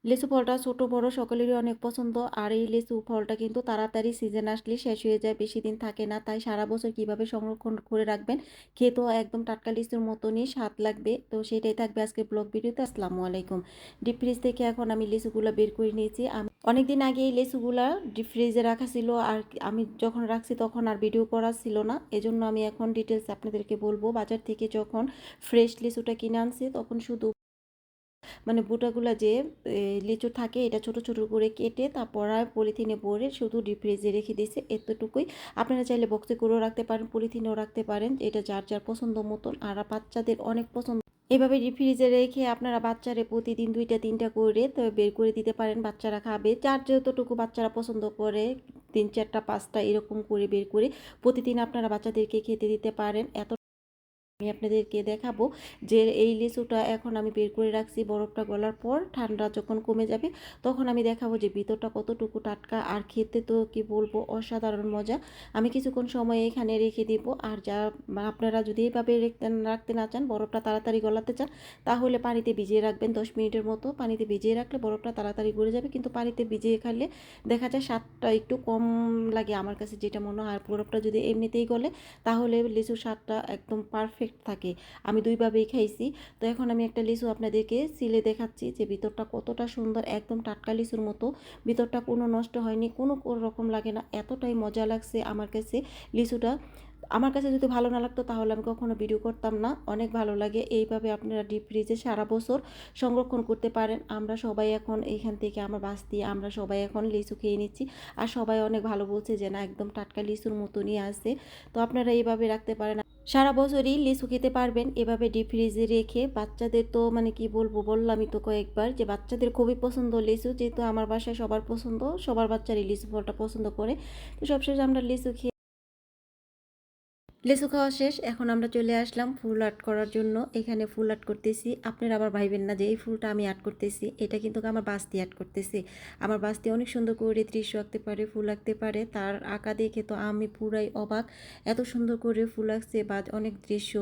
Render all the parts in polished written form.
লেচু ফলটা ছোট বড় সকলেরই অনেক পছন্দ। আর এই লেচু ফলটা কিন্তু তাড়াতাড়ি সিজন আসলে শেষ হয়ে যায়, বেশি দিন থাকে না। তাই সারা বছর কিভাবে সংরক্ষণ করে রাখবেন, খেতেও একদম টাটকা লিচুর মতনই স্বাদ লাগবে। তো সেটাই থাকবে আজকের ব্লগ ভিডিওতে। আসসালামু আলাইকুম। ডিপ ফ্রিজ থেকে এখন আমি লিচুগুলো বের করে নিয়েছি। আমি অনেকদিন আগে এই লিচুগুলা ডিপ ফ্রিজে রাখা ছিল, আর আমি যখন রাখছি তখন আর ভিডিও করা ছিল না, এজন্য আমি এখন ডিটেলস আপনাদেরকে বলবো। বাজার থেকে যখন ফ্রেশ লিচুটা কিনে আনছি তখন শুধু মানে বুটাগুলা যে লিচু থাকে এটা ছোট ছোট করে কেটে তারপর আর পলিথিনে ভরে শুধু ডিপ ফ্রিজে রেখে দিয়েছে, এতটুকুই। আপনারা চাইলে বক্সে করেও রাখতে পারেন, পলিথিনেও রাখতে পারেন, এটা যার যার পছন্দ মতন। আর বাচ্চাদের অনেক পছন্দ। এভাবে ডিপ ফ্রিজে রেখে আপনারা বাচ্চারে প্রতিদিন 2টা 3টা করে তো বের করে দিতে পারেন, বাচ্চারা খাবে। যার যতটুকু বাচ্চারা পছন্দ করে 3 4টা 5টা এরকম করে বের করে প্রতিদিন আপনারা বাচ্চাদেরকে খেতে দিতে পারেন। এত আমি আপনাদেরকে দেখাবো যে এই লিচুটা এখন আমি বের করে রাখছি, বরফটা গলার পর ঠান্ডা যখন কমে যাবে তখন আমি দেখাবো যে ভিতরটা কতটুকু টাটকা। আর খেতে তো কি বলবো, অসাধারণ মজা। আমি কিছুক্ষণ সময় এখানে রেখে দিব। আর যা আপনারা যদি এইভাবে রাখতে না চান, বরফটা তাড়াতাড়ি গলাতে চান, তাহলে পানিতে ভিজিয়ে রাখবেন 10 মিনিটের মতো। পানিতে ভিজিয়ে রাখলে বরফটা তাড়াতাড়ি গলে যাবে, কিন্তু পানিতে ভিজিয়ে খেলে দেখা যায় স্বাদটা একটু কম লাগে আমার কাছে যেটা মনে হয়। আর বরফটা যদি এমনিতেই গলে তাহলে লিচুর স্বাদটা একদম পারফেক্ট থাকে। আমি দুইভাবেই খাইছি। তো এখন আমি একটা লিচু আপনাদেরকে ছিলে দেখাচ্ছি যে ভিতরটা কতটা সুন্দর, একদম টাটকা লিচুর মতো। ভিতরটা কোনো নষ্ট হয়নি, কোনো রকম লাগে না, এতটাই মজা লাগছে আমার কাছে লিচুটা। আমার কাছে যদি ভালো না লাগতো তাহলে আমি কখনো ভিডিও করতাম না। অনেক ভালো লাগে। এইভাবে আপনারা ডিপ ফ্রিজে সারা বছর সংরক্ষণ করতে পারেন। আমরা সবাই এখন এইখান থেকে আমার বাস দিয়ে আমরা সবাই এখন লিচু খেয়ে নিচ্ছি। আর সবাই অনেক ভালো বলছে যে না, একদম টাটকা লিচুর মতনই আছে। তো আপনারা এইভাবে রাখতে পারেন, সারা বছরই লিচু খেতে পারবেন এভাবে ডিপ ফ্রিজে রেখে। বাচ্চাদের তো মানে কি বলবো, বললামই তো কয়েকবার যে বাচ্চাদের খুবই পছন্দ লিচু, যেহেতু আমার বাসায় সবার পছন্দ, সবার বাচ্চারই লিচু ফলটা পছন্দ করে। তো সবশেষে আমরা লিচু খাওয়া শেষ। এখন আমরা চলে আসলাম ফুল আর্ট করার জন্য। এখানে ফুল আর্ট করতেছি। আপনারা আবার ভাইবেন না যে এই ফুলটা আমি আর্ট করতেছি, এটা কিন্তু আমার বাস্তি আর্ট করতেছি। আমার বাস্তি অনেক সুন্দর করে দৃশ্য আঁকতে পারে, ফুল আঁকতে পারে। তার আঁকা দেখে তো আমি পুরাই অবাক, এত সুন্দর করে ফুল আঁকছে বা অনেক দৃশ্য,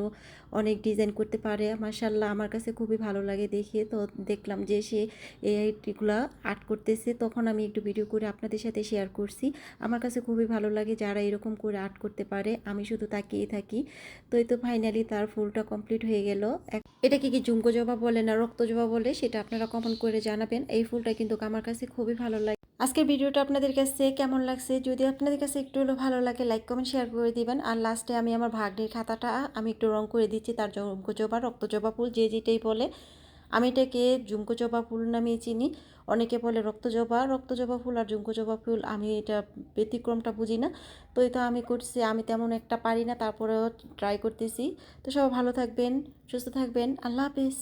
অনেক ডিজাইন করতে পারে। মাশাআল্লাহ, আমার কাছে খুবই ভালো লাগে দেখে। তো দেখলাম যে সে এইগুলা আর্ট করতেছে, তখন আমি একটু ভিডিও করে আপনাদের সাথে শেয়ার করছি। আমার কাছে খুবই ভালো লাগে যারা এরকম করে আর্ট করতে পারে, আমি শুধু তাকিয়ে থাকি। তো এই তো ফাইনালি তার ফুলটা কমপ্লিট হয়ে গেল। এটাকে কি ঝুমকো জবা বলে না রক্ত জবা বলে সেটা আপনারা কমেন্ট করে জানাবেন। এই ফুলটা কিন্তু আমার কাছে খুবই ভালো লাগে। আজকের ভিডিওটা আপনাদের কাছে কেমন লাগছে, যদি আপনাদের কাছে একটু হলেও ভালো লাগে লাইক কমেন্ট শেয়ার করে দিবেন। আর লাস্টে আমি আমার ভাগ্নের খাতাটা আমি একটু রং করে দিচ্ছি, তার ঝুমকো জবা রক্ত জবা ফুল যে যেটাই বলে। আমি এটাকে ঝুমকো জবা ফুল নামেই চিনি। অনেকে বলে রক্ত জবা ফুল আর ঝুমকো জবা ফুল, আমি এটা ব্যতিক্রমটা বুঝি না। তো এটা আমি করছি, আমি তেমন একটা পারি না, তারপরেও ট্রাই করতেছি। তো সবাই ভালো থাকবেন, সুস্থ থাকবেন, আল্লাহ হাফিজ।